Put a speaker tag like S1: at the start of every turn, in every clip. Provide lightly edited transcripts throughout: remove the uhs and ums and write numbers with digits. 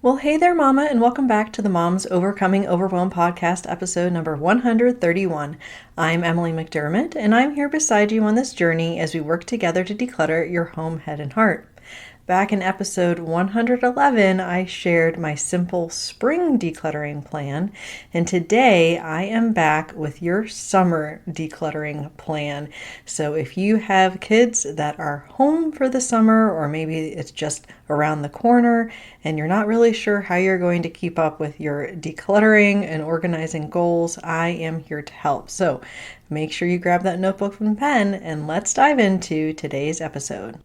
S1: Well, hey there, Mama, and welcome back to the Moms Overcoming Overwhelm podcast, episode number 131. I'm Emily McDermott, and I'm here beside you on this journey as we work together to declutter your home, head, and heart. Back in episode 111, I shared my simple spring decluttering plan, and today I am back with your summer decluttering plan. So if you have kids that are home for the summer, or maybe it's just around the corner, and you're not really sure how you're going to keep up with your decluttering and organizing goals, I am here to help. So make sure you grab that notebook and pen, and let's dive into today's episode.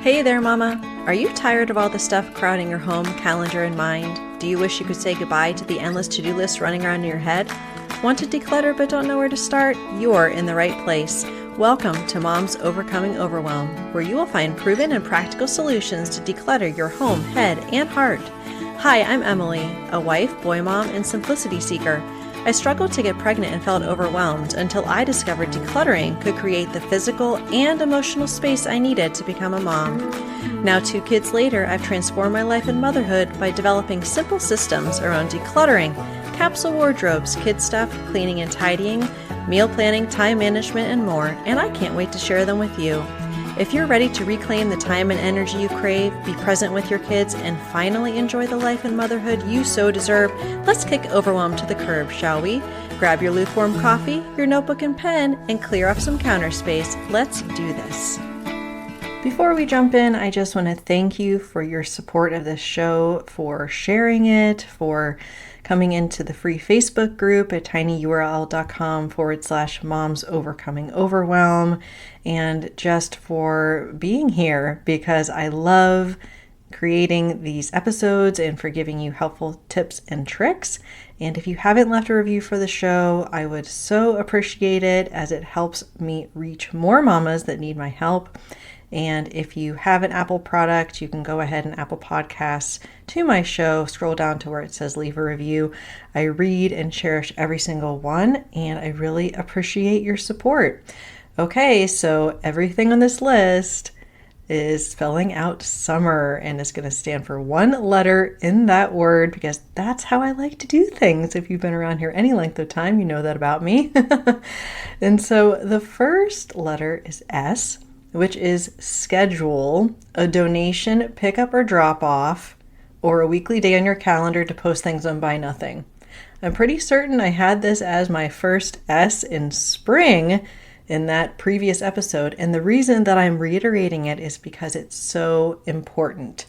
S1: Hey there, Mama. Are you tired of all the stuff crowding your home, calendar, and mind? Do you wish you could say goodbye to the endless to-do list running around in your head? Want to declutter but don't know where to start? You're in the right place. Welcome to Moms Overcoming Overwhelm, where you will find proven and practical solutions to declutter your home, head, and heart. Hi, I'm Emily, a wife, boy mom, and simplicity seeker. I struggled to get pregnant and felt overwhelmed until I discovered decluttering could create the physical and emotional space I needed to become a mom. Now, 2 kids later, I've transformed my life and motherhood by developing simple systems around decluttering, capsule wardrobes, kid stuff, cleaning and tidying, meal planning, time management, and more, and I can't wait to share them with you. If you're ready to reclaim the time and energy you crave, be present with your kids, and finally enjoy the life and motherhood you so deserve, let's kick overwhelm to the curb, shall we? Grab your lukewarm coffee, your notebook and pen, and clear off some counter space. Let's do this. Before we jump in, I just want to thank you for your support of this show, for sharing it, for coming into the free Facebook group at tinyurl.com/moms overcoming overwhelm, and just for being here, because I love creating these episodes and for giving you helpful tips and tricks. And if you haven't left a review for the show, I would so appreciate it, as it helps me reach more mamas that need my help. And if you have an Apple product, you can go ahead and Apple Podcasts to my show, scroll down to where it says leave a review. I read and cherish every single one, and I really appreciate your support. Okay, so everything on this list is spelling out summer, and it's going to stand for one letter in that word, because that's how I like to do things. If you've been around here any length of time, you know that about me. And so the first letter is S, which is schedule, a donation, pickup or drop off, or a weekly day on your calendar to post things on Buy Nothing. I'm pretty certain I had this as my first S in spring in that previous episode, and the reason that I'm reiterating it is because it's so important.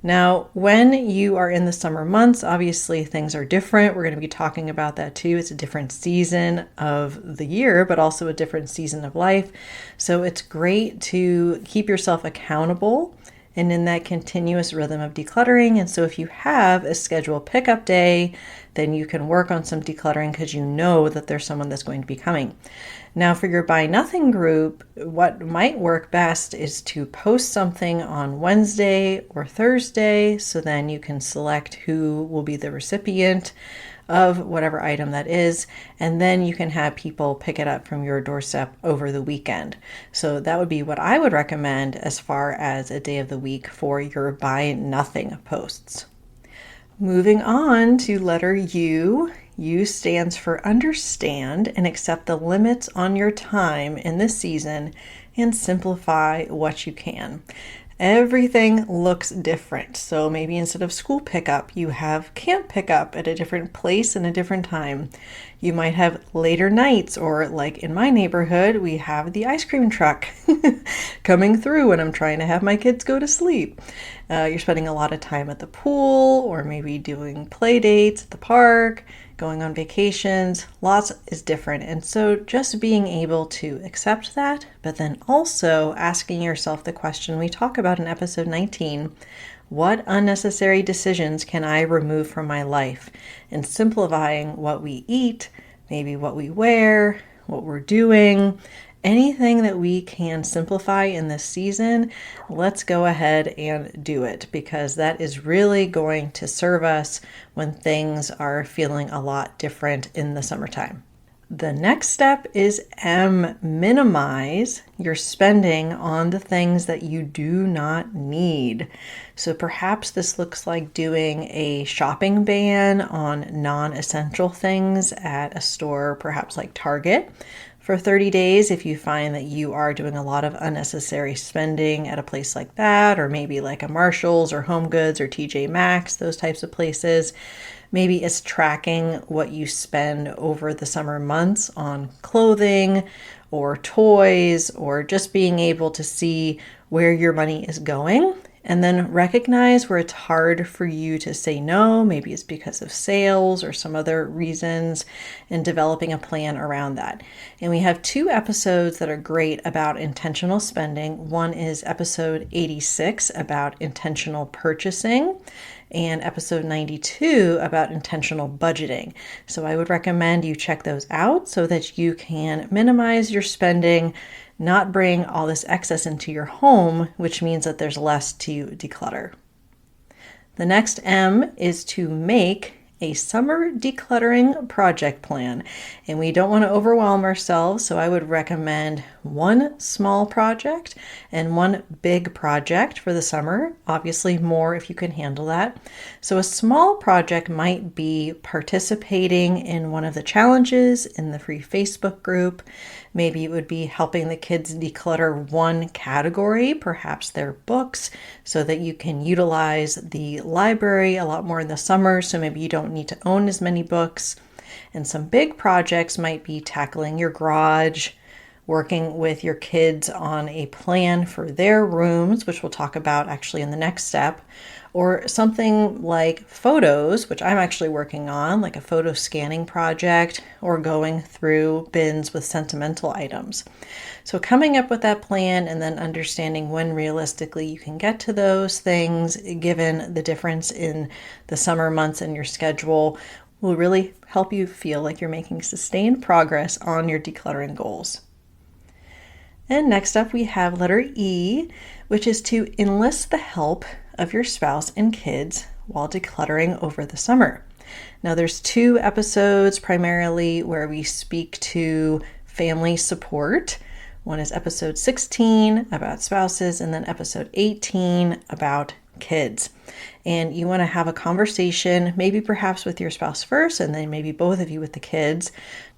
S1: Now, when you are in the summer months, obviously things are different. We're going to be talking about that too. It's a different season of the year, but also a different season of life. So it's great to keep yourself accountable and in that continuous rhythm of decluttering. And so if you have a scheduled pickup day, then you can work on some decluttering because you know that there's someone that's going to be coming. Now, for your Buy Nothing group, what might work best is to post something on Wednesday or Thursday, so then you can select who will be the recipient of whatever item that is, and then you can have people pick it up from your doorstep over the weekend. So that would be what I would recommend as far as a day of the week for your Buy Nothing posts. Moving on to letter U. U stands for understand and accept the limits on your time in this season and simplify what you can. Everything looks different. So maybe instead of school pickup, you have camp pickup at a different place and a different time. You might have later nights, or like in my neighborhood, we have the ice cream truck coming through when I'm trying to have my kids go to sleep. You're spending a lot of time at the pool, or maybe doing play dates at the park, going on vacations. Lots is different. And so just being able to accept that, but then also asking yourself the question we talk about in episode 19, what unnecessary decisions can I remove from my life? And simplifying what we eat, maybe what we wear, what we're doing, anything that we can simplify in this season, let's go ahead and do it, because that is really going to serve us when things are feeling a lot different in the summertime. The next step is M, minimize your spending on the things that you do not need. So perhaps this looks like doing a shopping ban on non-essential things at a store, perhaps like Target, for 30 days if you find that you are doing a lot of unnecessary spending at a place like that, or maybe like a Marshall's or Home Goods or TJ Maxx, those types of places. Maybe it's tracking what you spend over the summer months on clothing or toys, or just being able to see where your money is going. And then recognize where it's hard for you to say no. Maybe it's because of sales or some other reasons, and developing a plan around that. And we have 2 episodes that are great about intentional spending. One is episode 86 about intentional purchasing, and episode 92 about intentional budgeting. So I would recommend you check those out so that you can minimize your spending, not bring all this excess into your home, which means that there's less to declutter. The next M is to make a summer decluttering project plan. And we don't want to overwhelm ourselves, so I would recommend 1 small project and 1 big project for the summer. Obviously more if you can handle that. So a small project might be participating in one of the challenges in the free Facebook group. Maybe it would be helping the kids declutter 1 category, perhaps their books, so that you can utilize the library a lot more in the summer, so maybe you don't need to own as many books. And some big projects might be tackling your garage, working with your kids on a plan for their rooms, which we'll talk about actually in the next step, or something like photos, which I'm actually working on, like a photo scanning project, or going through bins with sentimental items. So coming up with that plan and then understanding when realistically you can get to those things, given the difference in the summer months in your schedule, will really help you feel like you're making sustained progress on your decluttering goals. And next up we have letter E, which is to enlist the help of your spouse and kids while decluttering over the summer. Now there's 2 episodes primarily where we speak to family support. One is episode 16 about spouses, and then episode 18 about kids. And you want to have a conversation, maybe perhaps with your spouse first, and then maybe both of you with the kids,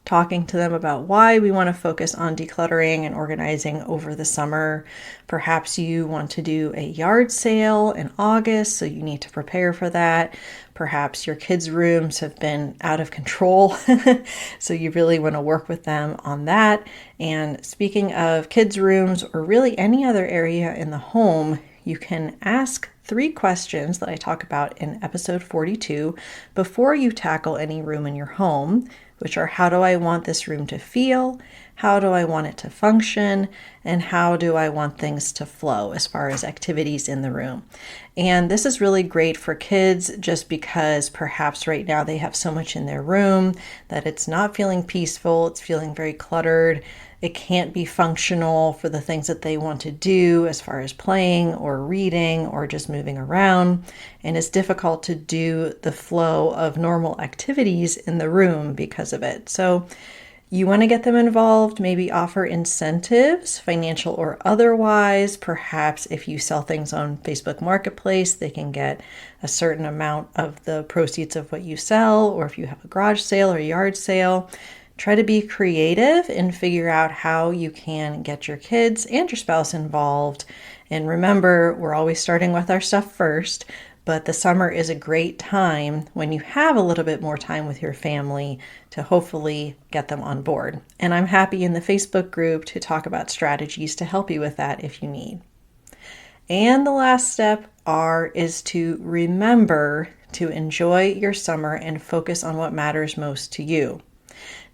S1: talking to them about why we want to focus on decluttering and organizing over the summer. Perhaps you want to do a yard sale in August, so you need to prepare for that. Perhaps your kids' rooms have been out of control, so you really want to work with them on that. And speaking of kids' rooms, or really any other area in the home, you can ask 3 questions that I talk about in episode 42 before you tackle any room in your home, which are: how do I want this room to feel? How do I want it to function? And how do I want things to flow as far as activities in the room? And this is really great for kids just because perhaps right now they have so much in their room that it's not feeling peaceful, it's feeling very cluttered. It can't be functional for the things that they want to do as far as playing or reading or just moving around. And it's difficult to do the flow of normal activities in the room because of it. So you want to get them involved, maybe offer incentives, financial or otherwise. Perhaps if you sell things on Facebook Marketplace, they can get a certain amount of the proceeds of what you sell, or if you have a garage sale or yard sale. Try to be creative and figure out how you can get your kids and your spouse involved. And remember, we're always starting with our stuff first, but the summer is a great time when you have a little bit more time with your family to hopefully get them on board. And I'm happy in the Facebook group to talk about strategies to help you with that if you need. And the last step, R, is to remember to enjoy your summer and focus on what matters most to you.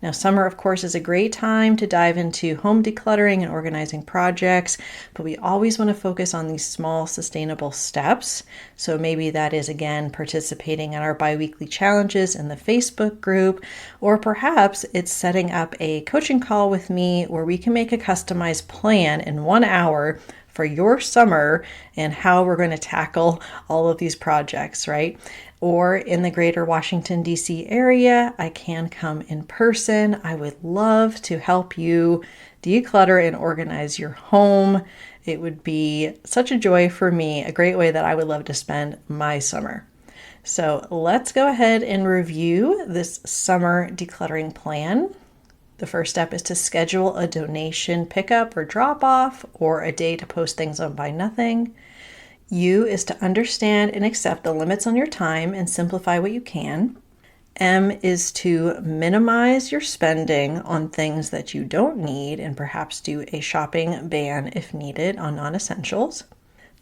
S1: Now, summer, of course, is a great time to dive into home decluttering and organizing projects, but we always want to focus on these small, sustainable steps. So maybe that is, again, participating in our biweekly challenges in the Facebook group, or perhaps it's setting up a coaching call with me where we can make a customized plan in 1 hour for your summer and how we're going to tackle all of these projects, right? Or in the greater Washington, D.C. area, I can come in person. I would love to help you declutter and organize your home. It would be such a joy for me, a great way that I would love to spend my summer. So let's go ahead and review this summer decluttering plan. The first step is to schedule a donation pickup or drop off, or a day to post things on Buy Nothing. U is to understand and accept the limits on your time and simplify what you can. M is to minimize your spending on things that you don't need and perhaps do a shopping ban if needed on non-essentials.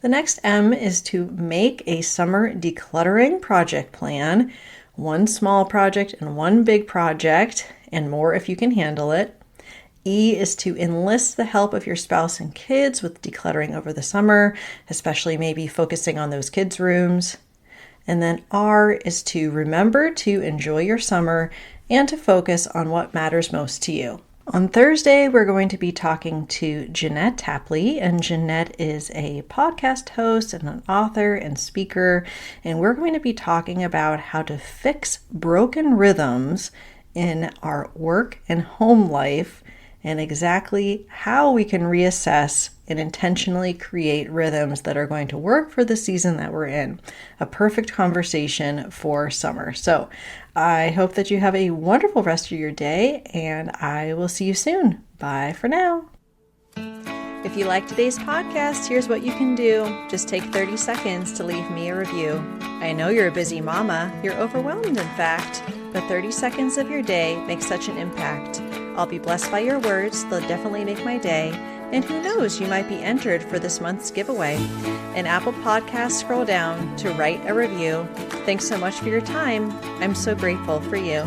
S1: The next M is to make a summer decluttering project plan, one small project and one big project, and more if you can handle it. E is to enlist the help of your spouse and kids with decluttering over the summer, especially maybe focusing on those kids' rooms. And then R is to remember to enjoy your summer and to focus on what matters most to you. On Thursday, we're going to be talking to Jeanette Tapley, and Jeanette is a podcast host and an author and speaker, and we're going to be talking about how to fix broken rhythms in our work and home life, and exactly how we can reassess and intentionally create rhythms that are going to work for the season that we're in. A perfect conversation for summer. So I hope that you have a wonderful rest of your day, and I will see you soon. Bye for now. If you like today's podcast, here's what you can do. Just take 30 seconds to leave me a review. I know you're a busy mama. You're overwhelmed, in fact, but 30 seconds of your day makes such an impact. I'll be blessed by your words. They'll definitely make my day. And who knows, you might be entered for this month's giveaway. In Apple Podcasts, scroll down to write a review. Thanks so much for your time. I'm so grateful for you.